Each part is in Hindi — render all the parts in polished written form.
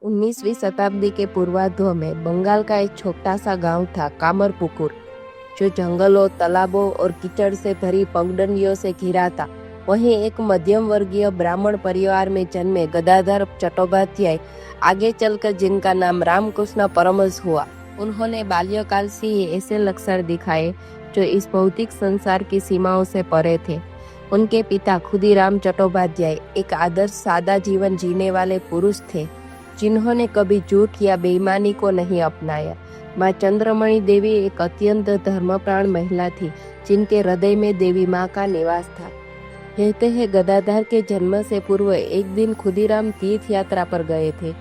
19वीं शताब्दी के पूर्वार्ध में बंगाल का एक छोटा सा गांव था कामरपुकुर, जो जंगलों, तालाबों और कीचड़ से भरी पगडंडियों से घिरा था। वहीं एक मध्यम वर्गीय ब्राह्मण परिवार में जन्मे गदाधर चट्टोपाध्याय आगे चलकर जिनका नाम रामकृष्ण परमहंस हुआ। उन्होंने बाल्यकाल से ही ऐसे लक्षण दिखाए जो इस भौतिक संसार की सीमाओं से परे थे। उनके पिता खुदीराम चट्टोपाध्याय एक आदर्श सादा जीवन जीने वाले पुरुष थे, जिन्होंने कभी झूठ या बेईमानी को नहीं अपनाया। माँ चंद्रमणि देवी एक अत्यंत धर्मप्राण महिला थी, जिनके हृदय में देवी माँ का निवास था। कहते हैं गदाधर के जन्म से पूर्व एक दिन खुदीराम तीर्थ यात्रा पर गए थे।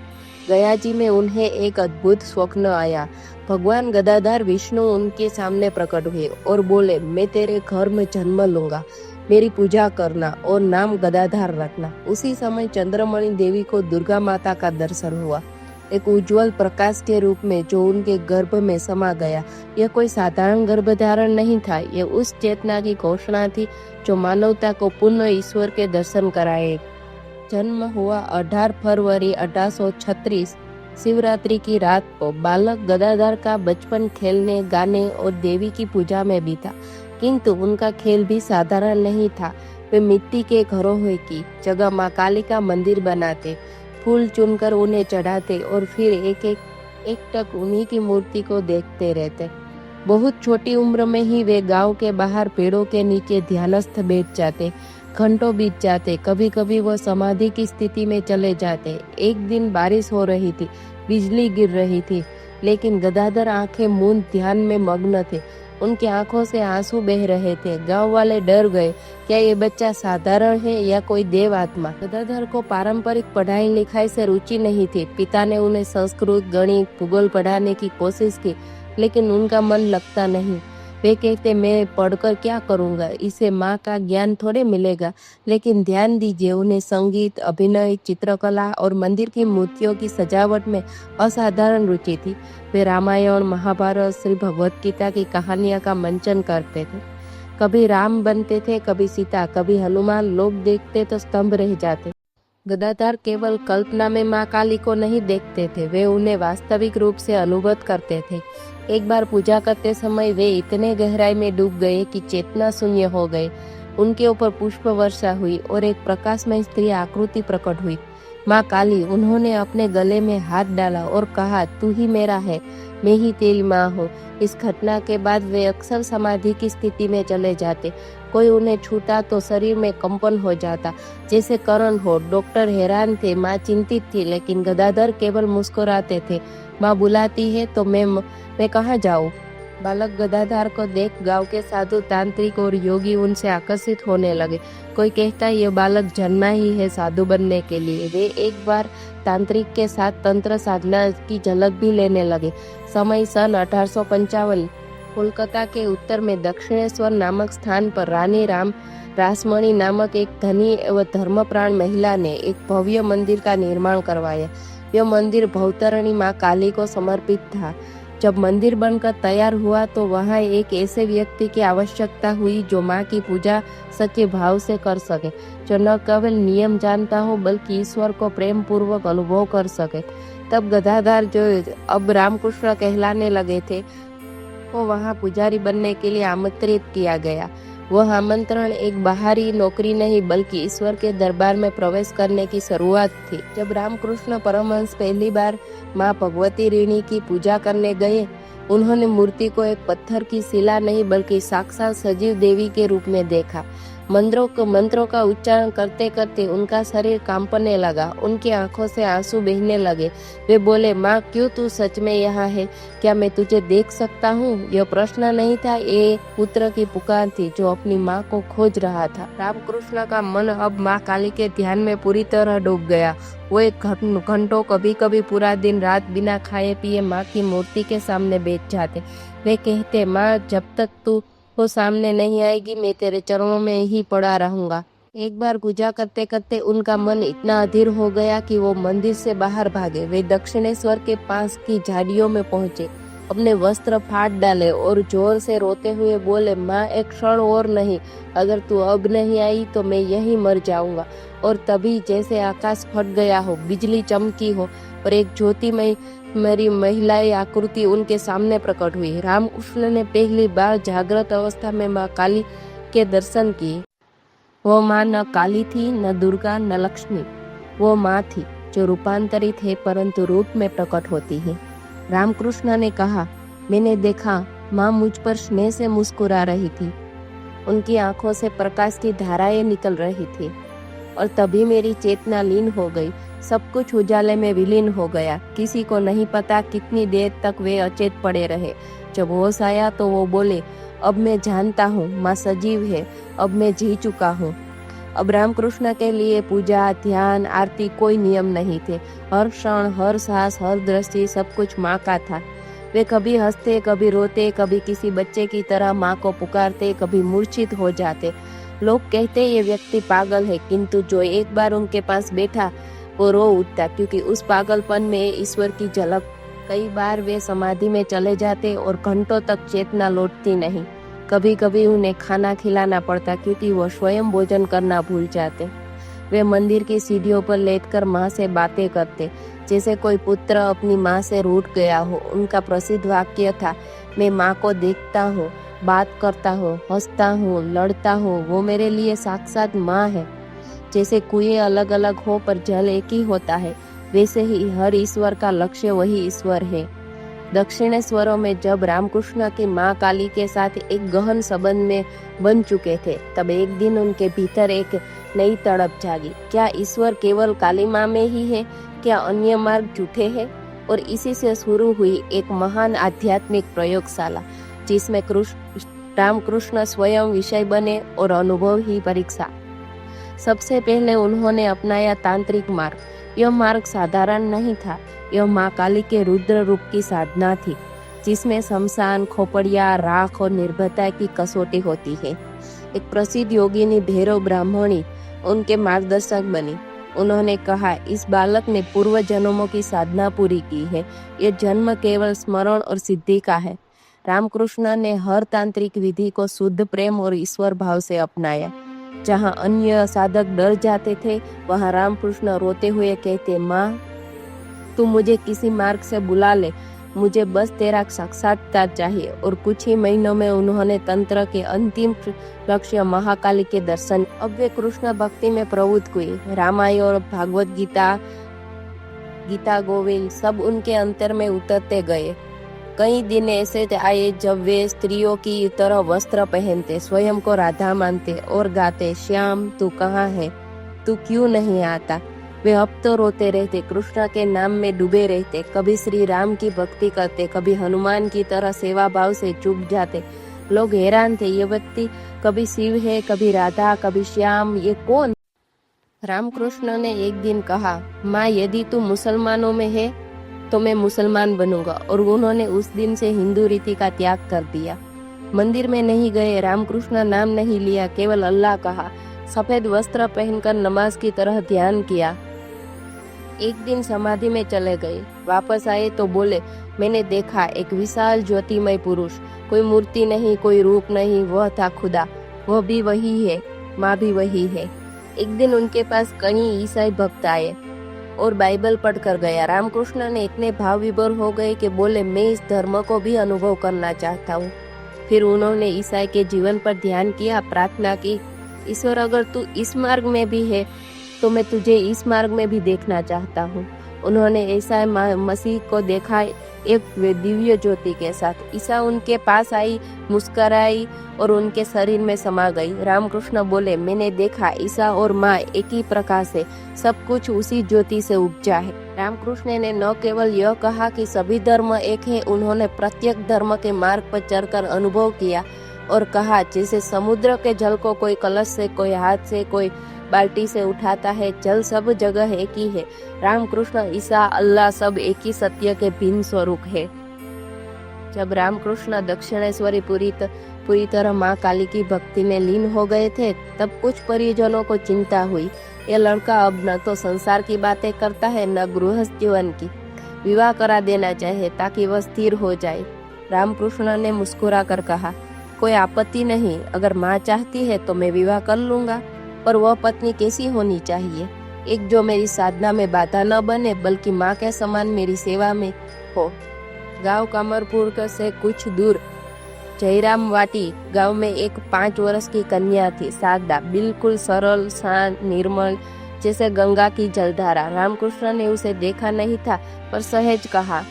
गयाजी में उन्हें एक अद्भुत स्वप्न आया। भगवान गदाधर विष्णु उनके सामने प्रकट हुए और बोले, मैं तेरे घर में जन्म लूंगा, मेरी पूजा करना और नाम गदाधर रखना। उसी समय चंद्रमणि देवी को दुर्गा माता का दर्शन हुआ, एक उज्जवल प्रकाश के रूप में जो उनके गर्भ में समा गया। यह कोई साधारण गर्भधारण नहीं था, यह उस चेतना की घोषणा थी जो मानवता को पुनः ईश्वर के दर्शन कराए। जन्म हुआ 18 फरवरी 1836 शिवरात्रि की रात को। बालक गदाधर का बचपन खेलने, गाने और देवी की पूजा में बीता, किंतु उनका खेल भी साधारण नहीं था। वे मिट्टी के घरों की जगह माँ काली का मंदिर बनाते, फूल चुनकर उन्हें चढ़ाते और फिर एक टक उन्हीं की मूर्ति को देखते रहते। बहुत छोटी उम्र में ही वे गांव के बाहर पेड़ों के नीचे ध्यानस्थ बैठ जाते। घंटों बीत जाते, कभी कभी वह समाधि की स्थिति में चले जाते। एक दिन बारिश हो रही थी, बिजली गिर रही थी, लेकिन गदाधर आंखें मूंद ध्यान में मग्न थे। उनकी आंखों से आंसू बह रहे थे। गांव वाले डर गए, क्या ये बच्चा साधारण है या कोई देव आत्मा। गदाधर को पारंपरिक पढ़ाई लिखाई से रुचि नहीं थी। पिता ने उन्हें संस्कृत, गणित, भूगोल पढ़ाने की कोशिश की, लेकिन उनका मन लगता नहीं। वे कहते, मैं पढ़कर क्या करूंगा, इसे माँ का ज्ञान थोड़े मिलेगा। लेकिन ध्यान दीजिए, उन्हें संगीत, अभिनय, चित्रकला और मंदिर की मूर्तियों की सजावट में असाधारण रुचि थी। वे रामायण, महाभारत, श्री भगवत गीता की कहानियां का मंचन करते थे। कभी राम बनते थे, कभी सीता, कभी हनुमान। लोग देखते तो स्तंभ रह जाते। गदाधर केवल कल्पना में माँ काली को नहीं देखते थे, वे उन्हें वास्तविक रूप से अनुभव करते थे। एक बार पूजा करते समय वे इतने गहराई में डूब गए कि चेतना शून्य हो गए। उनके ऊपर पुष्प वर्षा हुई और एक प्रकाशमय स्त्री आकृति प्रकट हुई, माँ काली। उन्होंने अपने गले में हाथ डाला और कहा, तू ही मेरा है, मैं ही तेरी माँ हूँ। इस घटना के बाद वे अक्सर समाधि की स्थिति में चले जाते। कोई उन्हें छूता तो शरीर में कंपन हो जाता, जैसे करंट हो। डॉक्टर हैरान थे, माँ चिंतित थी, लेकिन गदाधर केवल मुस्कुराते थे। माँ बुलाती है तो मैं कहाँ जाऊँ। बालक गदाधर को देख गांव के साधु, तांत्रिक और योगी उनसे आकर्षित होने लगे। कोई कहता है ये बालक जन्मा ही है साधु बनने के लिए। वे एक बार तांत्रिक के साथ तंत्र साधना की झलक भी लेने लगे। समय सन 1855। कोलकाता के उत्तर में दक्षिणेश्वर नामक स्थान पर रानी रासमणि नामक एक धनी एवं धर्मप्राण महिला ने एक भव्य मंदिर का निर्माण करवाया। यह मंदिर भवतारिणी माँ काली को समर्पित था। जब मंदिर बनकर तैयार हुआ तो वहाँ एक ऐसे व्यक्ति की आवश्यकता हुई जो माँ की पूजा सच्चे भाव से कर सके, जो न केवल नियम जानता हो बल्कि ईश्वर को प्रेम पूर्वक अनुभव कर सके। तब गदाधर, जो अब रामकृष्ण कहलाने लगे थे, को वहाँ पुजारी बनने के लिए आमंत्रित किया गया। वह आमंत्रण एक बाहरी नौकरी नहीं बल्कि ईश्वर के दरबार में प्रवेश करने की शुरुआत थी। जब रामकृष्ण परमहंस पहली बार माँ भगवती ऋणी की पूजा करने गए, उन्होंने मूर्ति को एक पत्थर की शिला नहीं बल्कि साक्षात सजीव देवी के रूप में देखा। मंत्रों का उच्चारण करते करते उनका शरीर कांपने लगा, उनकी आंखों से आंसू बहने लगे। वे बोले, माँ क्यों तू सच में यहाँ है, क्या मैं तुझे देख सकता हूँ। यह प्रश्न नहीं था, ये पुत्र की पुकार थी जो अपनी माँ को खोज रहा था। रामकृष्ण का मन अब माँ काली के ध्यान में पूरी तरह डूब गया। वो एक घंटों, कभी कभी पूरा दिन रात बिना खाए पिए माँ की मूर्ति के सामने बैठ जाते। वे कहते, माँ जब तक तू वो सामने नहीं आएगी मैं तेरे चरणों में ही पड़ा रहूंगा। एक बार पूजा करते करते उनका मन इतना अधीर हो गया कि वो मंदिर से बाहर भागे। वे दक्षिणेश्वर के पास की झाड़ियों में पहुंचे, अपने वस्त्र फाड़ डाले और जोर से रोते हुए बोले, माँ एक क्षण और नहीं, अगर तू अब नहीं आई तो मैं यहीं मर जाऊंगा। और तभी जैसे आकाश फट गया हो, बिजली चमकी हो और एक ज्योतिमय मेरी महिलाएं आकृति उनके सामने प्रकट हुई। रामकृष्ण ने पहली बार जागृत अवस्था में माँ काली के दर्शन किए। वो माँ न काली थी, न दुर्गा, न लक्ष्मी। वो माँ थी जो रूपांतरित है परंतु रूप में प्रकट होती है। रामकृष्ण ने कहा, मैंने देखा माँ मुझ पर स्नेह से मुस्कुरा रही थी। उनकी आंखों से प्रकाश की धाराएं निकल रही थी और तभी मेरी चेतना लीन हो गई। सब कुछ उजाले में विलीन हो गया। किसी को नहीं पता कितनी देर तक वे अचेत पड़े रहे। जब होश आया तो वो बोले, अब मैं जानता हूँ माँ सजीव है, अब मैं जी चुका हूँ। अब रामकृष्ण के लिए पूजा, ध्यान, आरती कोई नियम नहीं थे। हर क्षण, हर सांस, हर दृष्टि सब कुछ माँ का था। वे कभी हंसते, कभी रोते, कभी किसी बच्चे की तरह माँ को पुकारते, कभी मूर्छित हो जाते। लोग कहते ये व्यक्ति पागल है, किंतु जो एक बार उनके पास बैठा वो रो उठता, क्योंकि उस पागलपन में ईश्वर की झलक। कई बार वे समाधि में चले जाते और घंटों तक चेतना लौटती नहीं। कभी कभी उन्हें खाना खिलाना पड़ता क्योंकि वो स्वयं भोजन करना भूल जाते। वे मंदिर की सीढ़ियों पर लेटकर माँ से बातें करते, जैसे कोई पुत्र अपनी माँ से रूठ गया हो। उनका प्रसिद्ध वाक्य था, मैं माँ को देखता हूँ, बात करता हूँ, हंसता हूँ, लड़ता हूँ, वो मेरे लिए साक्षात माँ है। जैसे कुएं अलग अलग हो पर जल एक ही होता है, वैसे ही हर ईश्वर का लक्ष्य वही ईश्वर है। दक्षिणेश्वरों में जब रामकृष्ण की माँ काली के साथ एक गहन संबंध में बन चुके थे, तब एक दिन उनके भीतर एक नई तड़प जागी। क्या ईश्वर केवल काली माँ में ही है? क्या अन्य मार्ग झूठे हैं? और इसी से शुरू हुई एक महान आध्यात्मिक प्रयोगशाला, जिसमें रामकृष्ण स्वयं विषय बने और अनुभव ही परीक्षा। सबसे पहले उन्होंने अपनाया तांत्रिक मार्ग। यह मार्ग साधारण नहीं था। यह माँ काली के रुद्र रूप की साधना थी, जिसमें शमशान, खोपड़िया, राख और निर्भयता की कसौटी होती है। एक प्रसिद्ध योगिनी भैरव ब्राह्मणी उनके मार्गदर्शक बनी। उन्होंने कहा, इस बालक ने पूर्व जन्मों की साधना पूरी की है। ये जन्म केवल स्मरण और सिद्धि का है। रामकृष्ण ने हर तांत्रिक विधि को शुद्ध प्रेम और ईश्वर भाव से अपनाया। जहाँ अन्य साधक डर जाते थे, वहाँ रामकृष्ण रोते हुए कहते, माँ तू मुझे किसी मार्ग से बुला ले, मुझे बस तेरा साक्षात्कार चाहिए। और कुछ ही महीनों में उन्होंने तंत्र के अंतिम लक्ष्य महाकाली के दर्शन। अब वे कृष्ण भक्ति में प्रवृत्त हुए। रामायण और भागवत गीता, गीता गोविंद सब उनके अंतर में उतरते गए। कई दिन ऐसे आए जब वे स्त्रियों की तरह वस्त्र पहनते, स्वयं को राधा मानते और गाते, श्याम तू कहाँ है, तू क्यों नहीं आता। वे अब तो रोते रहते, कृष्ण के नाम में डूबे रहते। कभी श्री राम की भक्ति करते, कभी हनुमान की तरह सेवा भाव से चुप जाते। लोग हैरान थे, ये व्यक्ति कभी शिव है, कभी राधा, कभी श्याम, ये कौन। रामकृष्ण ने एक दिन कहा, माँ यदि तू मुसलमानों में है तो मैं मुसलमान बनूंगा। और उन्होंने उस दिन से हिंदू रीति का त्याग कर दिया। मंदिर में नहीं गए, रामकृष्ण नाम नहीं लिया, केवल अल्लाह कहा। सफेद वस्त्र पहनकर नमाज की तरह ध्यान किया। एक दिन समाधि में चले गए। वापस आए तो बोले, मैंने देखा एक विशाल ज्योतिमय पुरुष, कोई मूर्ति नहीं, कोई रूप नहीं, वह था खुदा। वह भी वही है, माँ भी वही है। एक दिन उनके पास कई ईसाई भक्त आए और बाइबल पढ़ कर गया। रामकृष्ण ने इतने भाव विभोर हो गए कि बोले, मैं इस धर्म को भी अनुभव करना चाहता हूँ। फिर उन्होंने ईसाई के जीवन पर ध्यान किया, प्रार्थना की, ईश्वर अगर तू इस मार्ग में भी है तो मैं तुझे इस मार्ग में भी देखना चाहता हूँ। उन्होंने ईसा मसीह को देखा एक दिव्य ज्योति के साथ। ईसा उनके पास आई, मुस्कुराई और उनके शरीर में समा गई। रामकृष्ण बोले, मैंने देखा ईसा और माँ एक ही प्रकाश है, सब कुछ उसी ज्योति से उपजा है। रामकृष्ण ने न केवल यह कहा कि सभी धर्म एक है, उन्होंने प्रत्येक धर्म के मार्ग पर चढ़कर अनुभव किया और कहा, जैसे समुद्र के जल को कोई कलश से, कोई हाथ से, कोई बाल्टी से उठाता है, जल सब जगह एक ही है। रामकृष्ण, ईसा, अल्लाह सब एक ही सत्य के भिन्न स्वरूप है। जब रामकृष्ण दक्षिणेश्वरी पूरी तरह माँ काली की भक्ति में लीन हो गए थे, तब कुछ परिजनों को चिंता हुई। यह लड़का अब न तो संसार की बातें करता है, न गृहस्थ जीवन की। विवाह करा देना चाहिए ताकि वह स्थिर हो जाए। रामकृष्ण ने मुस्कुरा कर कहा, कोई आपत्ति नहीं, अगर माँ चाहती है तो मैं विवाह कर लूंगा, पर वह पत्नी कैसी होनी चाहिए? एक जो मेरी साधना में बाधा न बने, बल्कि माँ के समान मेरी सेवा में हो। गांव कामरपुर से कुछ दूर जयराम वाटी गांव में एक 5 वर्ष की कन्या थी, सादा, बिल्कुल सरल, शांत, निर्मल, जैसे गंगा की जलधारा। रामकृष्ण ने उसे देखा नहीं था, पर सहज कहा,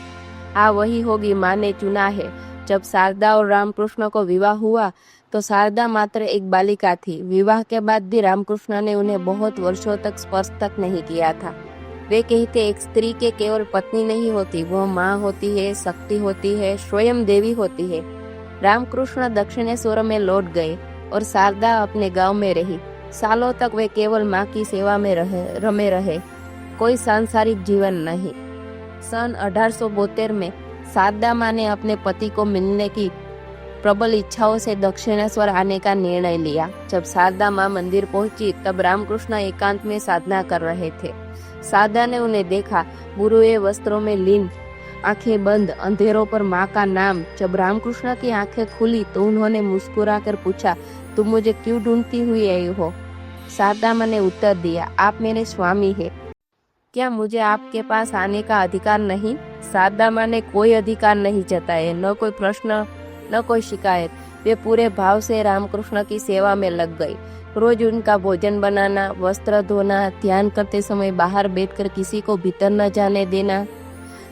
हाँ वही होगी, माँ ने चुना है। जब शारदा और रामकृष्ण को विवाह हुआ तो शारदा मात्र एक बालिका थी। विवाह के बाद भी रामकृष्ण ने उन्हें बहुत वर्षों तक स्पर्श तक नहीं किया था। वे कहते, एक स्त्री के केवल पत्नी नहीं होती, वह माँ होती है, शक्ति होती है, स्वयं देवी होती है। रामकृष्ण दक्षिणेश्वर में लौट गए और शारदा अपने गांव में रही। सालों तक वे केवल माँ की सेवा में रमे रहे, कोई सांसारिक जीवन नहीं। सन 1872 में शारदा माँ ने अपने पति को मिलने की प्रबल इच्छाओं से दक्षिणेश्वर आने का निर्णय लिया। जब शारदा माँ मंदिर पहुंची तब रामकृष्ण एकांत में साधना कर रहे थे। शारदा ने उन्हें देखा, बुरुए वस्त्रों में लीन, आंखें बंद, अंधेरों पर माँ का नाम। जब रामकृष्ण की आंखें खुली तो उन्होंने मुस्कुरा कर पूछा, तुम मुझे क्यों ढूंढती हुई आई हो? शारदा माँ ने उत्तर दिया, आप मेरे स्वामी है, क्या मुझे आपके पास आने का अधिकार नहीं? शारदा माँ ने कोई अधिकार नहीं जताए, न कोई प्रश्न न कोई शिकायत। वे पूरे भाव से रामकृष्ण की सेवा में लग गई। रोज उनका भोजन बनाना, वस्त्र धोना, ध्यान करते समय बाहर बैठकर किसी को भीतर न जाने देना।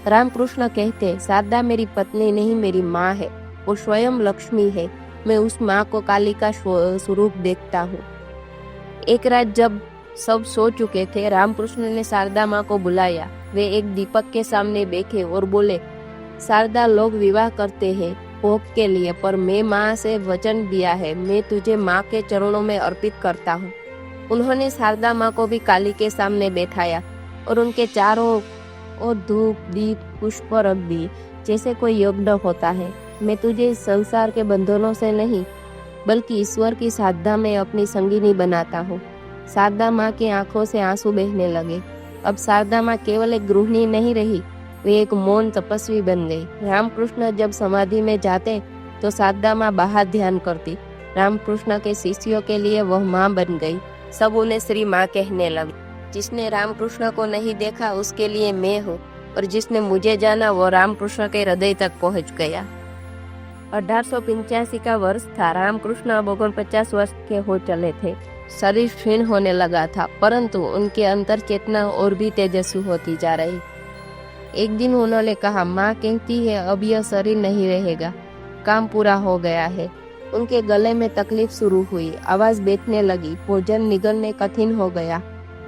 रामकृष्ण कहते, शारदा मेरी पत्नी नहीं, मेरी माँ है, वो स्वयं लक्ष्मी है। मैं उस माँ को काली का स्वरूप देखता हूँ। एक रात जब सब सो चुके थे, रामकृष्ण ने शारदा माँ को बुलाया। वे एक दीपक के सामने बैठे और बोले, शारदा, लोग विवाह करते हैं भोग के लिए, पर मैं माँ से वचन दिया है, मैं तुझे माँ के चरणों में अर्पित करता हूँ। उन्होंने शारदा माँ को भी काली के सामने बैठाया और उनके चारों ओर धूप, दीप, पुष्प रख दी, जैसे कोई यज्ञ होता है। मैं तुझे इस संसार के बंधनों से नहीं, बल्कि ईश्वर की साधना में अपनी संगिनी बनाता हूँ। शारदा माँ की आंखों से आंसू बहने लगे। अब शारदा माँ केवल एक गृहिणी नहीं रही, वे एक मौन तपस्वी बन गई। रामकृष्ण जब समाधि में जाते तो शारदा माँ बाहर ध्यान करती। रामकृष्ण के शिष्यों के लिए वह माँ बन गई। सब उन्हें श्री माँ कहने लगे। जिसने रामकृष्ण को नहीं देखा उसके लिए मैं हूँ, और जिसने मुझे जाना वो रामकृष्ण के हृदय तक पहुँच गया। 1885 का वर्ष था। रामकृष्ण अब 49 वर्ष के हो चले थे। शरीर क्षीण होने लगा था, परंतु उनके अंतर चेतना और भी तेजस्वी होती जा रही। एक दिन उन्होंने कहा, माँ कहती है अब यह शरीर नहीं रहेगा, काम पूरा हो गया है। उनके गले में तकलीफ शुरू हुई, आवाज बैठने लगी, भोजन निगलने कठिन हो गया।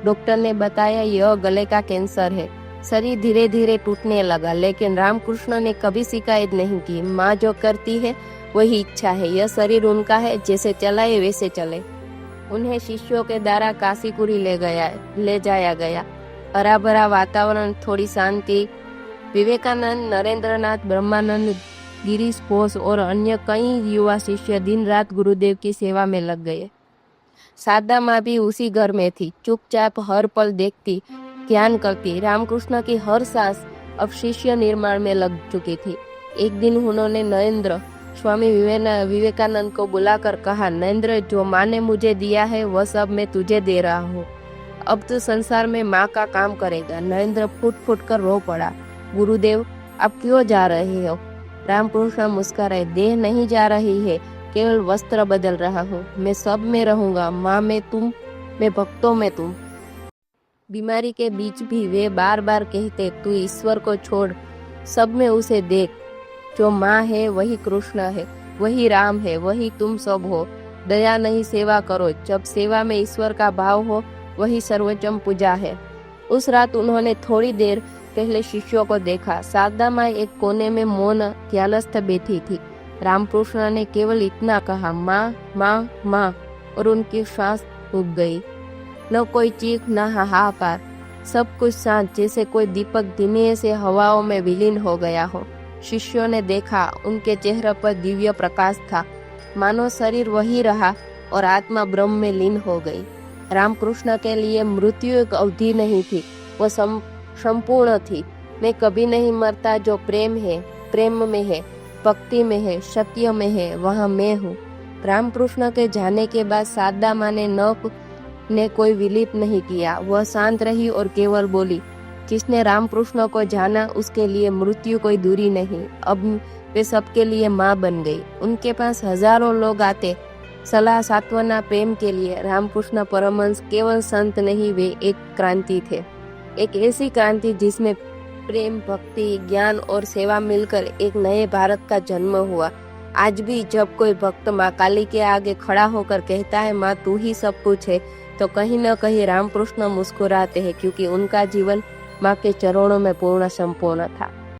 डॉक्टर ने बताया यह गले का कैंसर है। शरीर धीरे धीरे टूटने लगा, लेकिन रामकृष्ण ने कभी शिकायत नहीं की। माँ जो करती है वही इच्छा है, यह शरीर उनका है, जैसे चलाए वैसे चले। उन्हें शिष्यों के द्वारा काशीपुरी ले जाया गया। हरा भरा वातावरण, थोड़ी शांति। विवेकानंद, नरेंद्रनाथ, ब्रह्मानंद, गिरीश घोष और अन्य कई युवा शिष्य दिन रात गुरुदेव की सेवा में लग गए। शारदा माँ भी उसी घर में थी, चुपचाप हर पल देखती, ध्यान करती। रामकृष्ण की हर सांस अब शिष्य निर्माण में लग चुकी थी। एक दिन उन्होंने नरेंद्र स्वामी विवेकानंद को बुलाकर कहा, नरेंद्र, जो माँ ने मुझे दिया है वह सब मैं तुझे दे रहा हूँ। अब तो संसार में माँ का काम करेगा। नरेंद्र फूट फूट कर रो पड़ा। गुरुदेव, आप क्यों जा रहे हो? रामकृष्ण मुस्कुराए, देह नहीं जा रही है, केवल वस्त्र बदल रहा हूँ। मैं सब में रहूंगा, माँ में तुम, मैं भक्तों में तुम। बीमारी के बीच भी वे बार बार कहते, तू ईश्वर को छोड़, सब में उसे देख। जो माँ है वही कृष्ण है, वही राम है, वही तुम सब हो। दया नहीं, सेवा करो। जब सेवा में ईश्वर का भाव हो वही सर्वोच्चम पूजा है। उस रात उन्होंने थोड़ी देर पहले शिष्यों को देखा। शारदा माँ एक कोने में मौन ध्यानस्थ बैठी थी। रामकृष्ण ने केवल इतना कहा, माँ माँ माँ, और उनकी सांस रुक गई। न कोई चीख, न हाहाकार, सब कुछ शांत, जैसे कोई दीपक धीमे से हवाओं में विलीन हो गया हो। शिष्यों ने देखा, उनके चेहरे पर दिव्य प्रकाश था, मानो शरीर वही रहा और आत्मा ब्रह्म में लीन हो गई। रामकृष्ण के लिए मृत्यु एक अवधि नहीं थी, वो संपूर्ण थी। मैं कभी नहीं मरता जो प्रेम है, प्रेम में है, भक्ति में है, सत्य में है, वहाँ मैं हूँ। रामकृष्ण के जाने के बाद शारदा माँ ने कोई विलिप नहीं किया। वह शांत रही और केवल बोली, जिसने रामकृष्ण को जाना उसके लिए मृत्यु कोई दूरी नहीं। अब वे सबके लिए माँ बन गई। उनके पास हजारों लोग आते सलाह सांत्वना प्रेम के लिए। रामकृष्ण परमहंस केवल संत नहीं, वे एक क्रांति थे, एक ऐसी क्रांति जिसमें प्रेम, भक्ति, ज्ञान और सेवा मिलकर एक नए भारत का जन्म हुआ। आज भी जब कोई भक्त माँ काली के आगे खड़ा होकर कहता है माँ तू ही सब कुछ है, तो कहीं न कहीं रामकृष्ण मुस्कुराते हैं, क्योंकि उनका जीवन माँ के चरणों में पूर्ण संपूर्ण था।